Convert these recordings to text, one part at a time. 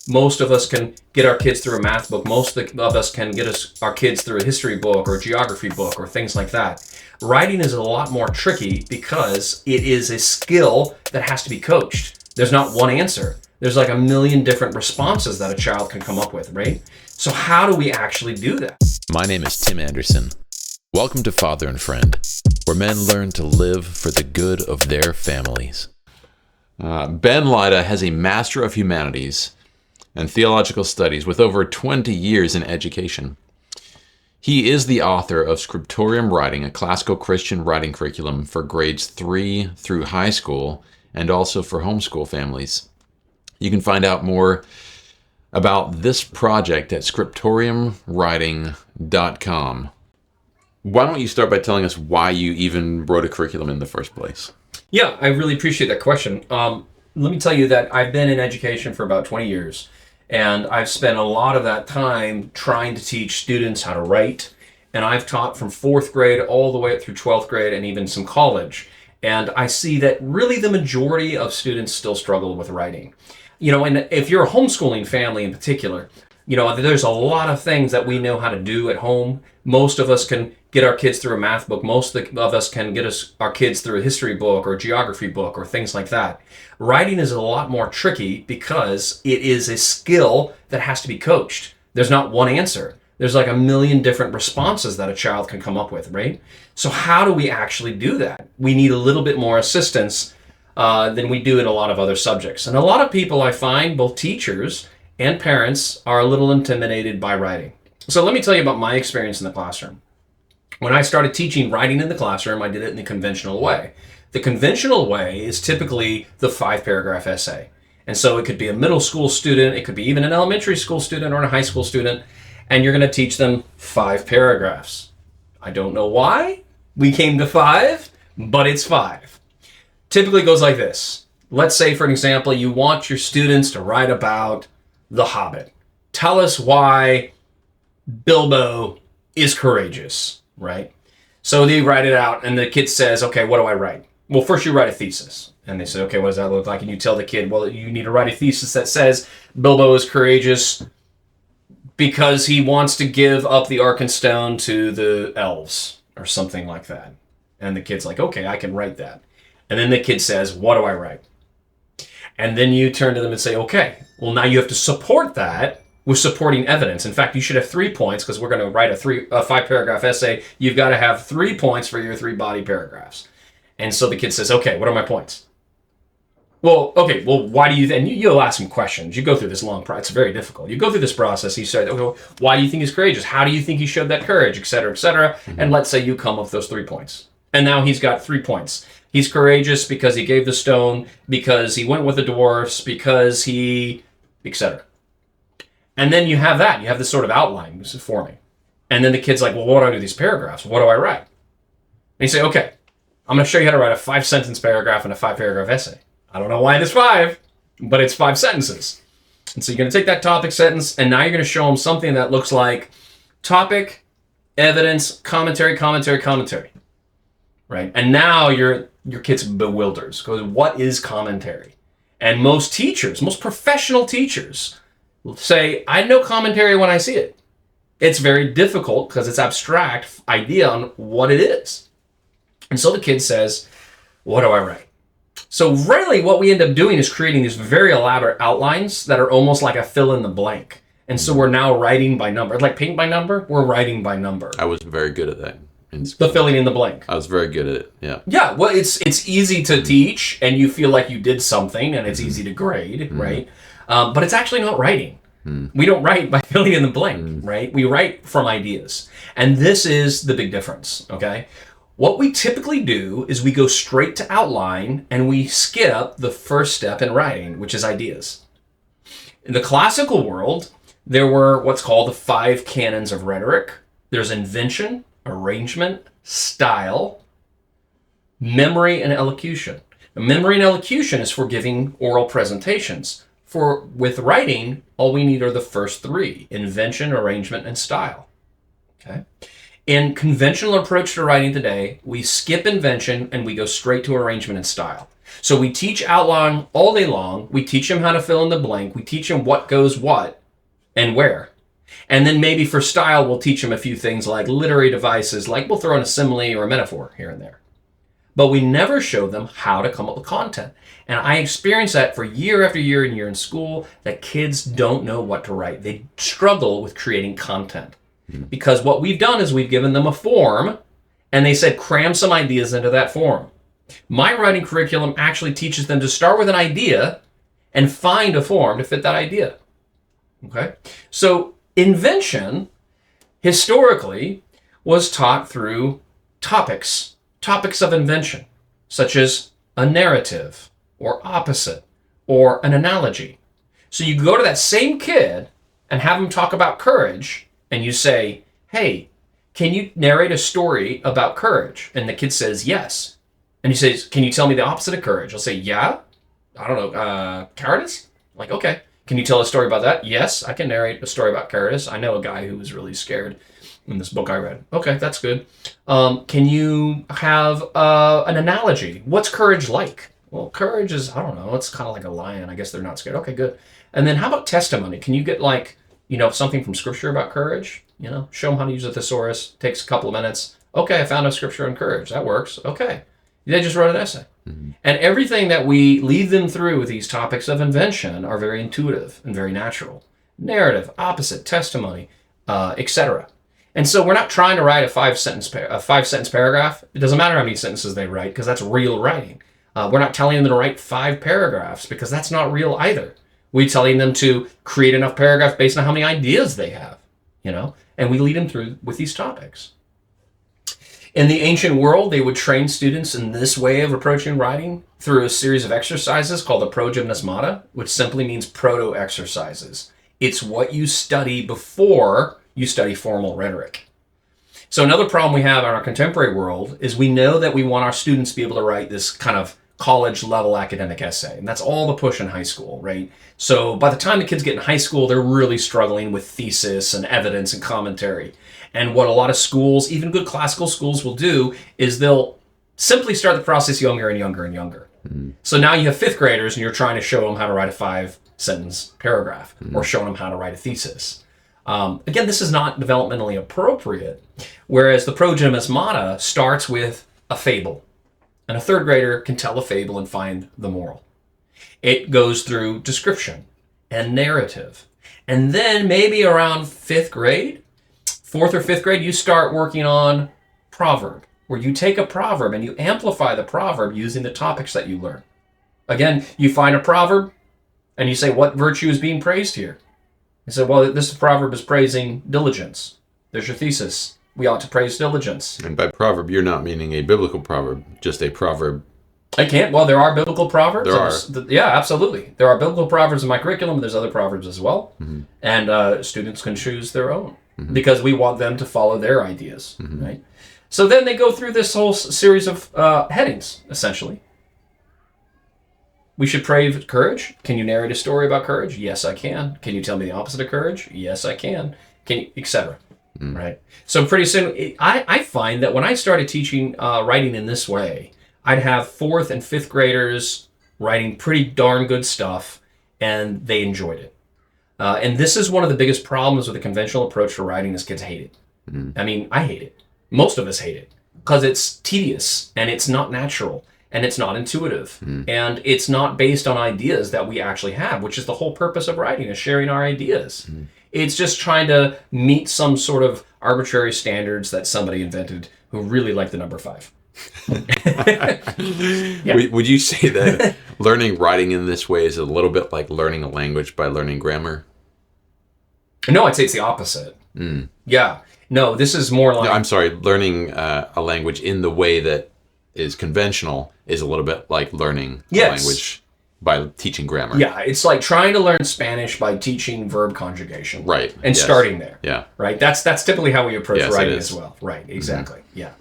Most of us can get our kids through a math book. Most of us can get our kids through a history book or a geography book or things like that. Writing is a lot more tricky because it is a skill that has to be coached. There's not one answer. There's like a million different responses that a child can come up with, right? So how do we actually do that? My name is Tim Anderson. Welcome to Father and Friend, where men learn to live for the good of their families. Ben Lyda has a Master of Humanities and Theological Studies with over 20 years in education. He is the author of Scriptorium Writing, a classical Christian writing curriculum for grades 3 through high school and also for homeschool families. You can find out more about this project at scriptoriumwriting.com. Why don't you start by telling us why you even wrote a curriculum in the first place? Yeah, I really appreciate that question. Let me tell you that I've been in education for about 20 years, and I've spent a lot of that time trying to teach students how to write, and I've taught from 4th grade all the way up through 12th grade and even some college, and I see that really the majority of students still struggle with writing. And if you're a homeschooling family in particular, there's a lot of things that we know how to do at home. Most of us can get our kids through a math book. Most of us can get our kids through a history book or a geography book or things like that. Writing is a lot more tricky because it is a skill that has to be coached. There's not one answer. There's like a million different responses that a child can come up with, right? So how do we actually do that? We need a little bit more assistance than we do in a lot of other subjects. And a lot of people, I find, both teachers and parents, are a little intimidated by writing. So let me tell you about my experience in the classroom. When I started teaching writing in the classroom, I did it in the conventional way. The conventional way is typically the 5-paragraph essay. And so it could be a middle school student, it could be even an elementary school student or a high school student, and you're going to teach them 5 paragraphs. I don't know why we came to 5, but it's 5. Typically goes like this. Let's say, for an example, you want your students to write about The Hobbit. Tell us why Bilbo is courageous, right? So they write it out, and the kid says, okay, what do I write? Well, first you write a thesis. And they say, okay, what does that look like? And you tell the kid, well, you need to write a thesis that says Bilbo is courageous because he wants to give up the Arkenstone to the elves or something like that. And the kid's like, okay, I can write that. And then the kid says, what do I write? And then you turn to them and say, okay, well, now you have to support that with supporting evidence. In fact, you should have 3 points because we're going to write a 5-paragraph essay. You've got to have 3 points for your 3 body paragraphs. And so the kid says, okay, what are my points? Well, why do you, and you'll ask some questions. You go through this long process. It's very difficult. You go through this process. You say, okay, why do you think he's courageous? How do you think he showed that courage, et cetera, et cetera? Mm-hmm. And let's say you come up with those 3 points. And now he's got 3 points. He's courageous because he gave the stone, because he went with the dwarfs, because he, et cetera. And then you have that. You have this sort of outline this is forming. And then the kid's like, well, what do I do with these paragraphs? What do I write? And you say, okay, I'm going to show you how to write a 5-sentence paragraph and a 5-paragraph essay. I don't know why there's 5, but it's 5 sentences. And so you're going to take that topic sentence, and now you're going to show them something that looks like topic, evidence, commentary, right? And now your kid's bewildered. Goes, what is commentary? And most teachers, most professional teachers, will say, I know commentary when I see it. It's very difficult because it's abstract idea on what it is. And so the kid says, what do I write? So really what we end up doing is creating these very elaborate outlines that are almost like a fill in the blank. And so we're now writing by number. Like paint by number, we're writing by number. I was very good at that. The filling in the blank. I was very good at it, yeah. Yeah, well, it's easy to teach, and you feel like you did something, and it's easy to grade, right? But it's actually not writing. We don't write by filling in the blank, right? We write from ideas. And this is the big difference, okay? What we typically do is we go straight to outline, and we skip the first step in writing, which is ideas. In the classical world, there were what's called the 5 canons of rhetoric. There's invention, arrangement, style, memory, and elocution. Now, memory and elocution is for giving oral presentations. With writing, all we need are the first 3, invention, arrangement, and style. Okay? In conventional approach to writing today, we skip invention and we go straight to arrangement and style. So we teach outline all day long. We teach them how to fill in the blank. We teach them what goes what and where. And then maybe for style, we'll teach them a few things like literary devices, like we'll throw in a simile or a metaphor here and there. But we never show them how to come up with content. And I experienced that for year after year and year in school, that kids don't know what to write. They struggle with creating content. Because what we've done is we've given them a form, and they said, cram some ideas into that form. My writing curriculum actually teaches them to start with an idea and find a form to fit that idea. Okay? So invention, historically, was taught through topics of invention, such as a narrative, or opposite, or an analogy. So you go to that same kid and have him talk about courage, and you say, hey, can you narrate a story about courage? And the kid says, yes. And he says, can you tell me the opposite of courage? I'll say, yeah. I don't know, cowardice? Like, okay. Can you tell a story about that? Yes, I can narrate a story about cowardice. I know a guy who was really scared in this book I read. Okay, that's good. Can you have an analogy? What's courage like? Well, courage is, I don't know, it's kind of like a lion. I guess they're not scared. Okay, good. And then how about testimony? Can you get something from scripture about courage? Show them how to use a thesaurus. Takes a couple of minutes. Okay, I found a scripture on courage. That works. Okay. They just wrote an essay. Mm-hmm. And everything that we lead them through with these topics of invention are very intuitive and very natural. Narrative, opposite, testimony, etc. And so we're not trying to write a five-sentence paragraph. It doesn't matter how many sentences they write, because that's real writing. We're not telling them to write 5 paragraphs, because that's not real either. We're telling them to create enough paragraphs based on how many ideas they have, and we lead them through with these topics. In the ancient world, they would train students in this way of approaching writing through a series of exercises called the progymnasmata, which simply means proto-exercises. It's what you study before you study formal rhetoric. So another problem we have in our contemporary world is we know that we want our students to be able to write this kind of college-level academic essay, and that's all the push in high school, right? So by the time the kids get in high school, they're really struggling with thesis and evidence and commentary. And what a lot of schools, even good classical schools, will do is they'll simply start the process younger and younger and younger. Mm-hmm. So now you have 5th graders and you're trying to show them how to write a 5-sentence paragraph, mm-hmm. or showing them how to write a thesis. Again, this is not developmentally appropriate, whereas the progymnasmata starts with a fable. And a 3rd grader can tell a fable and find the moral. It goes through description and narrative. And then maybe around 5th grade, 4th or 5th grade, you start working on proverb, where you take a proverb and you amplify the proverb using the topics that you learn. Again, you find a proverb and you say, what virtue is being praised here? You say, well, this proverb is praising diligence. There's your thesis. We ought to praise diligence. And by proverb, you're not meaning a biblical proverb, just a proverb. I can't. Well, there are biblical proverbs. There are. Yeah, absolutely. There are biblical proverbs in my curriculum. There's other proverbs as well. Mm-hmm. And students can choose their own. Mm-hmm. Because we want them to follow their ideas, mm-hmm. right? So then they go through this whole series of headings, essentially. We should praise courage. Can you narrate a story about courage? Yes, I can. Can you tell me the opposite of courage? Yes, I can. Can you, etc. Mm-hmm. Right? So pretty soon, I find that when I started teaching writing in this way, I'd have 4th and 5th graders writing pretty darn good stuff, and they enjoyed it. And this is one of the biggest problems with the conventional approach to writing is kids hate it. Mm-hmm. I mean, I hate it. Most of us hate it because it's tedious and it's not natural and it's not intuitive, mm-hmm. and it's not based on ideas that we actually have, which is the whole purpose of writing, is sharing our ideas. Mm-hmm. It's just trying to meet some sort of arbitrary standards that somebody invented who really liked the number 5. Yeah. Would you say that learning writing in this way is a little bit like learning a language by learning grammar? No, I'd say it's the opposite. Mm. Yeah. No, this is more like... No, I'm sorry. Learning a language in the way that is conventional is a little bit like learning a language by teaching grammar. Yeah, it's like trying to learn Spanish by teaching verb conjugation. Right. And starting there. Yeah. Right? That's typically how we approach writing as well. Right, exactly. Mm-hmm. Yeah.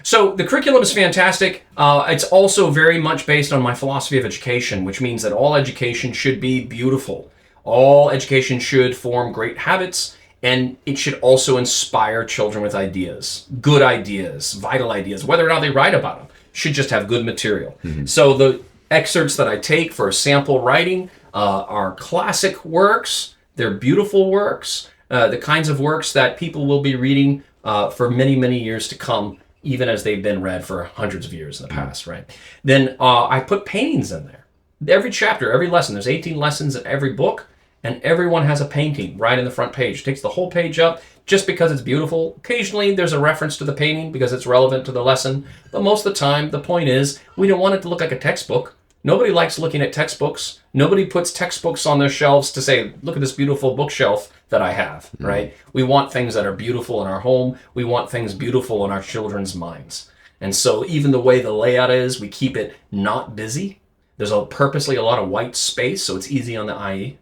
So the curriculum is fantastic. It's also very much based on my philosophy of education, which means that all education should be beautiful. All education should form great habits And it should also inspire children with ideas, good ideas, vital ideas, whether or not they write about them. Should just have good material. So the excerpts that I take for sample writing are classic works. They're beautiful works, the kinds of works that people will be reading for many, many years to come, even as they've been read for hundreds of years in the past, right? Then I put paintings in there. Every chapter, every lesson, there's 18 lessons in every book, and everyone has a painting right in the front page. It takes the whole page up just because it's beautiful. Occasionally there's a reference to the painting because it's relevant to the lesson, but most of the time the point is we don't want it to look like a textbook. Nobody likes looking at textbooks. Nobody puts textbooks on their shelves to say, look at this beautiful bookshelf that I have, right? We want things that are beautiful in our home. We want things beautiful in our children's minds. And so even the way the layout is, we keep it not busy. There's purposely a lot of white space, so it's easy on the eye.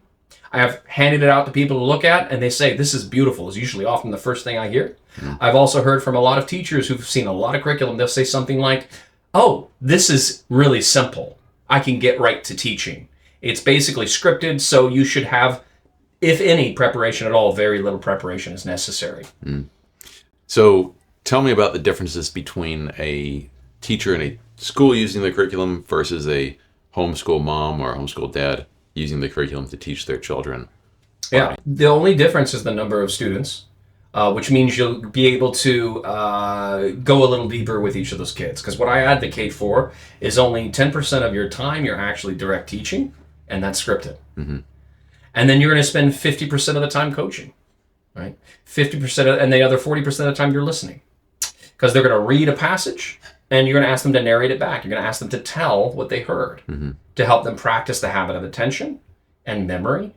I have handed it out to people to look at, and they say, this is beautiful, is usually often the first thing I hear. I've also heard from a lot of teachers who've seen a lot of curriculum. They'll say something like, oh, this is really simple. I can get right to teaching. It's basically scripted, so you should have, if any preparation at all, very little preparation is necessary. So tell me about the differences between a teacher in a school using the curriculum versus a homeschool mom or a homeschool dad using the curriculum to teach their children. Yeah, the only difference is the number of students, which means you'll be able to go a little deeper with each of those kids. Because what I advocate for is only 10% of your time you're actually direct teaching, and that's scripted. And then you're going to spend 50% of the time coaching, right? 50%, and the other 40% of the time you're listening. Because they're going to read a passage, and you're going to ask them to narrate it back. You're going to ask them to tell what they heard to help them practice the habit of attention and memory,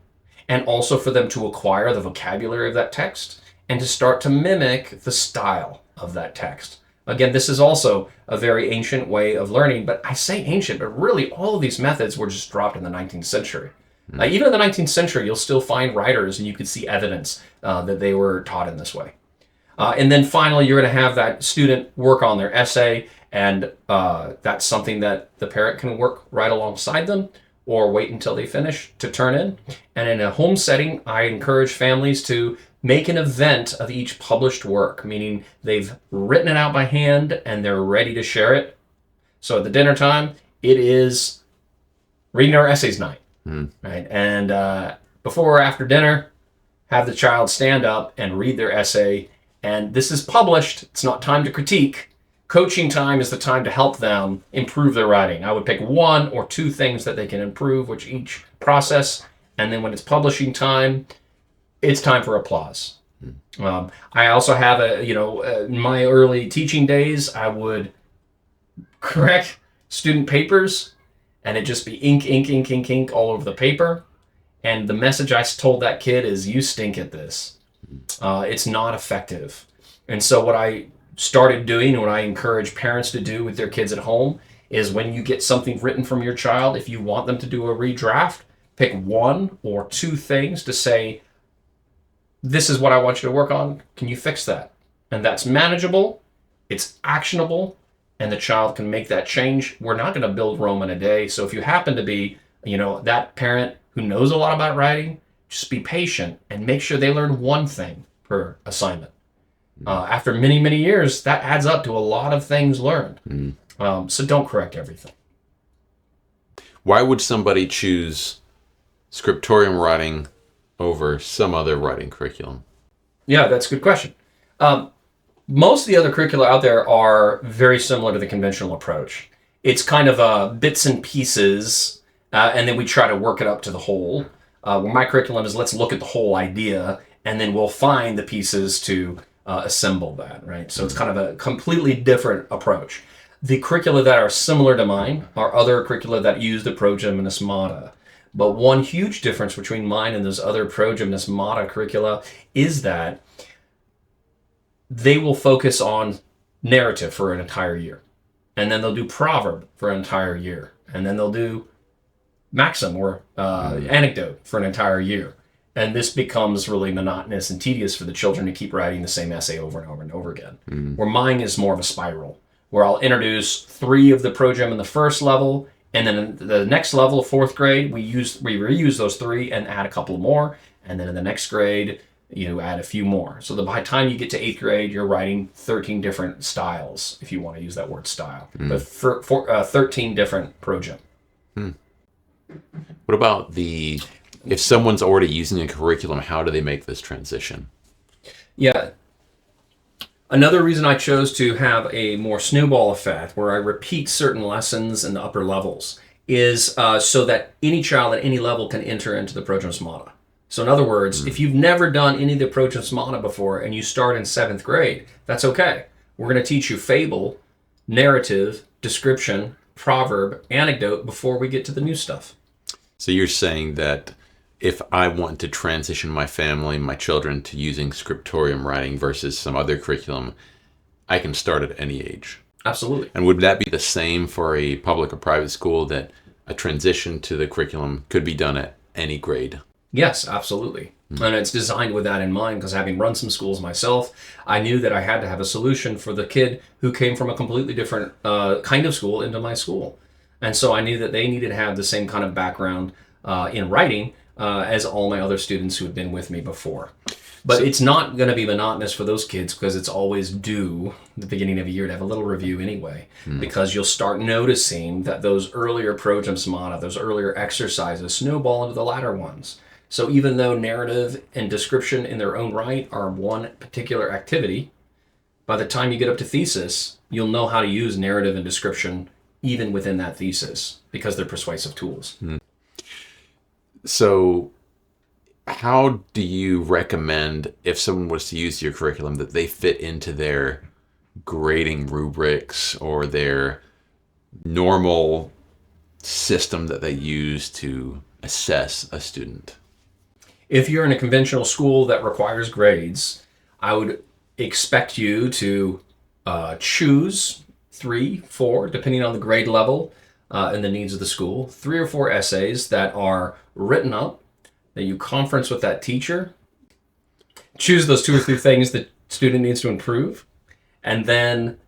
and also for them to acquire the vocabulary of that text and to start to mimic the style of that text. Again, this is also a very ancient way of learning, but I say ancient, but really all of these methods were just dropped in the 19th century. Even in the 19th century, you'll still find writers, and you can see evidence that they were taught in this way. And then finally, you're going to have that student work on their essay, and that's something that the parent can work right alongside them or wait until they finish to turn in. And in a home setting, I encourage families to make an event of each published work, meaning they've written it out by hand and they're ready to share it. So at the dinner time, it is reading our essays night, right? And before or after dinner, have the child stand up and read their essay. And this is published. It's not time to critique. Coaching time is the time to help them improve their writing. I would pick 1 or 2 things that they can improve with each process. And then when it's publishing time, it's time for applause. I also have in my early teaching days, I would correct student papers, and it'd just be ink, ink, ink, ink, ink all over the paper. And the message I told that kid is, you stink at this. It's not effective. And so what I started doing, and what I encourage parents to do with their kids at home, is when you get something written from your child, if you want them to do a redraft, pick 1 or 2 things to say, this is what I want you to work on. Can you fix that? And that's manageable, it's actionable, and the child can make that change. We're not going to build Rome in a day. So if you happen to be, that parent who knows a lot about writing, just be patient and make sure they learn 1 thing per assignment. After many, many years, that adds up to a lot of things learned. So don't correct everything. Why would somebody choose Scriptorium writing over some other writing curriculum? Yeah, that's a good question. Most of the other curricula out there are very similar to the conventional approach. It's kind of bits and pieces, and then we try to work it up to the whole. My curriculum is, let's look at the whole idea, and then we'll find the pieces to assemble that, right? So it's kind of a completely different approach. The curricula that are similar to mine are other curricula that use the progymnasmata. But one huge difference between mine and those other progymnasmata curricula is that they will focus on narrative for an entire year. And then they'll do proverb for an entire year. And then they'll do maxim or anecdote for an entire year. And this becomes really monotonous and tedious for the children to keep writing the same essay over and over and over again. Where mine is more of a spiral, where I'll introduce 3 of the progem in the first level, and then in the next level, 4th grade, we reuse those 3 and add a couple more. And then in the next grade, You add a few more. So by the time you get to 8th grade, you're writing 13 different styles, if you want to use that word style. But for 13 different projem. What about if someone's already using a curriculum, how do they make this transition? Yeah. Another reason I chose to have a more snowball effect, where I repeat certain lessons in the upper levels, is so that any child at any level can enter into the projem schemata. So in other words, if you've never done any of the projem schemata before and you start in 7th grade, that's okay. We're going to teach you fable, narrative, description, proverb, anecdote before we get to the new stuff. So you're saying that if I want to transition my family, my children, to using Scriptorium writing versus some other curriculum, I can start at any age? Absolutely. And would that be the same for a public or private school, that a transition to the curriculum could be done at any grade? Yes, absolutely. And it's designed with that in mind, because having run some schools myself, I knew that I had to have a solution for the kid who came from a completely different kind of school into my school. And so I knew that they needed to have the same kind of background in writing as all my other students who had been with me before. But it's not going to be monotonous for those kids, because it's always due at the beginning of a year to have a little review anyway, because you'll start noticing that those earlier projem schemata, those earlier exercises, snowball into the latter ones. So even though narrative and description in their own right are one particular activity, by the time you get up to thesis, you'll know how to use narrative and description even within that thesis, because they're persuasive tools. So how do you recommend, if someone was to use your curriculum, that they fit into their grading rubrics or their normal system that they use to assess a student? If you're in a conventional school that requires grades, I would expect you to choose 3, 4, depending on the grade level and the needs of the school, 3 or 4 essays that are written up, that you conference with that teacher, choose those 2 or 3 things the student needs to improve, and then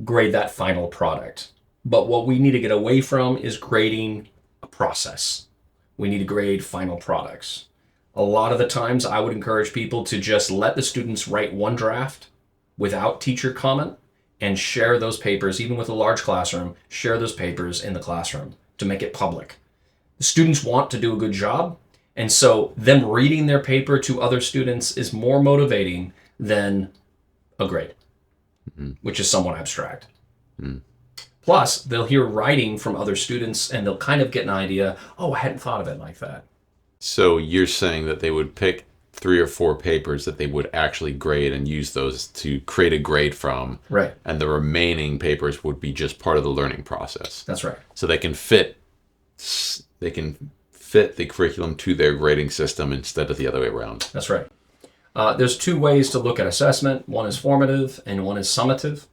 grade that final product. But what we need to get away from is grading a process. We need to grade final products. A lot of the times I would encourage people to just let the students write one draft without teacher comment and share those papers, even with a large classroom, share those papers in the classroom to make it public. The students want to do a good job, and so them reading their paper to other students is more motivating than a grade, which is somewhat abstract. Plus, they'll hear writing from other students and they'll kind of get an idea, oh, I hadn't thought of it like that. So you're saying that they would pick 3 or 4 papers that they would actually grade and use those to create a grade from. Right. And the remaining papers would be just part of the learning process. That's right. So they can fit the curriculum to their grading system instead of the other way around. That's right. There's 2 ways to look at assessment. One is formative and one is summative.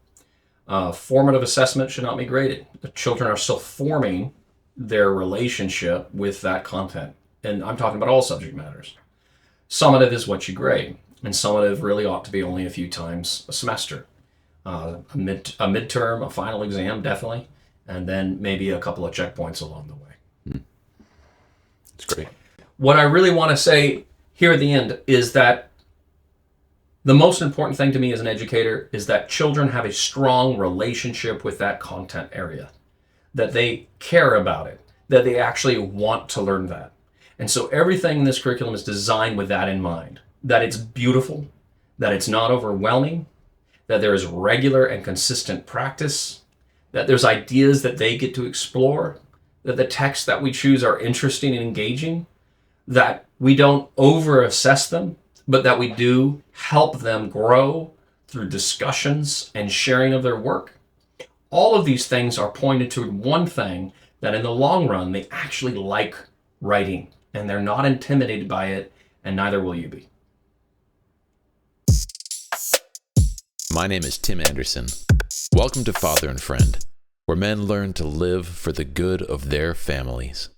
Formative assessment should not be graded. The children are still forming their relationship with that content. And I'm talking about all subject matters. Summative is what you grade. And summative really ought to be only a few times a semester. A midterm, a final exam, definitely. And then maybe a couple of checkpoints along the way. That's great. What I really want to say here at the end is that the most important thing to me as an educator is that children have a strong relationship with that content area, that they care about it, that they actually want to learn that. And so everything in this curriculum is designed with that in mind, that it's beautiful, that it's not overwhelming, that there is regular and consistent practice, that there's ideas that they get to explore, that the texts that we choose are interesting and engaging, that we don't over-assess them, but that we do help them grow through discussions and sharing of their work. All of these things are pointed to one thing, that in the long run, they actually like writing, and they're not intimidated by it, and neither will you be. My name is Tim Anderson. Welcome to Father and Friend, where men learn to live for the good of their families.